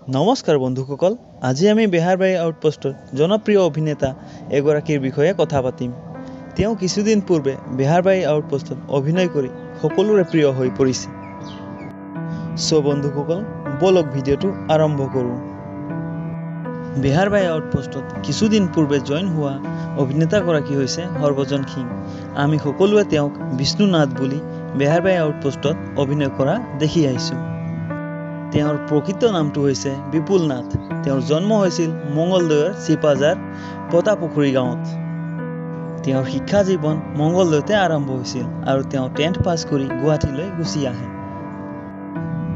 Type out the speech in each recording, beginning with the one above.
নমস্কাৰ বন্ধুসকল, আজি আমি বেহাৰবাৰী আউটপোষ্টৰ জনপ্ৰিয় অভিনেতা এগৰাকীৰ বিষয়ে কথা পাতিম। তেওঁ কিছুদিন পূৰ্বে বেহাৰবাৰী আউটপোষ্টত অভিনয় কৰি সকলোৰে প্ৰিয় হৈ পৰিছে। বন্ধুসকল, বলক ভিডিঅ'টো আৰম্ভ কৰোঁ। বেহাৰবাৰী আউটপোষ্টত কিছুদিন পূৰ্বে জইন হোৱা অভিনেতাগৰাকী হৈছে হৰভজন সিং। আমি সকলোৱে তেওঁক বিষ্ণু নাথ বুলি বেহাৰবাৰী আউটপোষ্টত অভিনয় কৰা দেখি আহিছোঁ। তেওঁৰ প্ৰকৃত নামটো হৈছে বিপুল নাথ। তেওঁৰ জন্ম হৈছিল মঙ্গলদৈৰ চিপাজাৰ পতাপুখুৰী গাঁৱত। তেওঁৰ শিক্ষা জীৱন মঙ্গলদৈতে আৰম্ভ হৈছিল আৰু তেওঁ 10th পাছ কৰি গুৱাহাটীলৈ গুচি আহে।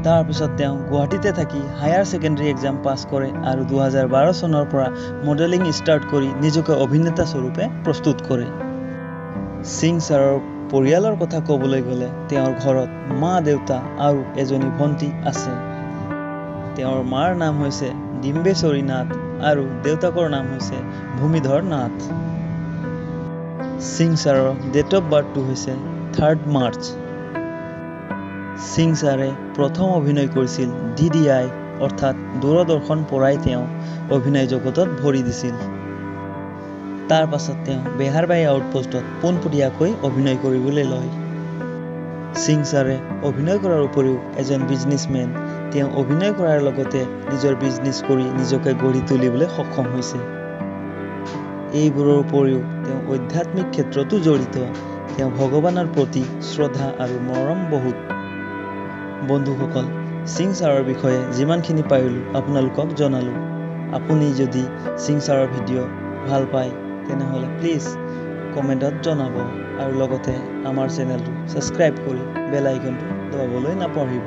তাৰপিছত তেওঁ গুৱাহাটীতে থাকি হায়াৰ ছেকেণ্ডেৰী এক্সাম পাছ কৰে আৰু 2012 চনৰ পৰা মডেলিং ষ্টাৰ্ট কৰি নিজকে অভিনেতা স্বৰূপে প্ৰস্তুত কৰে। সিং ছাৰৰ পৰিয়ালৰ কথা ক'বলৈ গ'লে তেওঁৰ ঘৰত মা, দেউতা আৰু এজনী ভণ্টি আছে। তেওঁৰ মাৰ নাম হৈছে ডিম্বেশ্বৰী নাথ আৰু দেউতাকৰ নাম হৈছে ভূমিধৰ নাথ। সিং ছাৰৰ ডেট অফ বাৰ্থটো হৈছে 3rd মাৰ্চ। সিং ছাৰে প্ৰথম অভিনয় কৰিছিল DDI অৰ্থাৎ দূৰদৰ্শন পৰাই তেওঁ অভিনয় জগতত ভৰি দিছিল। তাৰ পাছত তেওঁ বেহাৰবাৰী আউটপোষ্টত পোনপটীয়াকৈ অভিনয় কৰিবলৈ লয়। সিং ছাৰে অভিনয় কৰাৰ উপৰিও এজন বিজনেছমেন। তেওঁ অভিনয় কৰাৰ লগতে নিজৰ বিজনেছ কৰি নিজকে গঢ়ি তুলিবলৈ সক্ষম হৈছে। এইবোৰৰ উপৰিও তেওঁ আধ্যাত্মিক ক্ষেত্ৰতো জড়িত। তেওঁ ভগৱানৰ প্ৰতি শ্ৰদ্ধা আৰু মৰম বহুত। বন্ধুসকল, সিং ছাৰৰ বিষয়ে যিমানখিনি পাৰিলোঁ আপোনালোকক জনালোঁ। আপুনি যদি সিং ছাৰৰ ভিডিঅ' ভাল পায় তেনেহ'লে প্লিজ কমেণ্টত জনাব আৰু লগতে আমাৰ চেনেলটো ছাবস্ক্ৰাইব কৰি বেল আইকনটো দবাবলৈ নাপাহৰিব।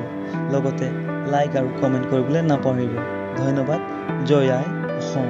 লগতে লাইক আৰু কমেণ্ট কৰিবলৈ নাপাহৰিব। ধন্যবাদ। জয় আই অসম।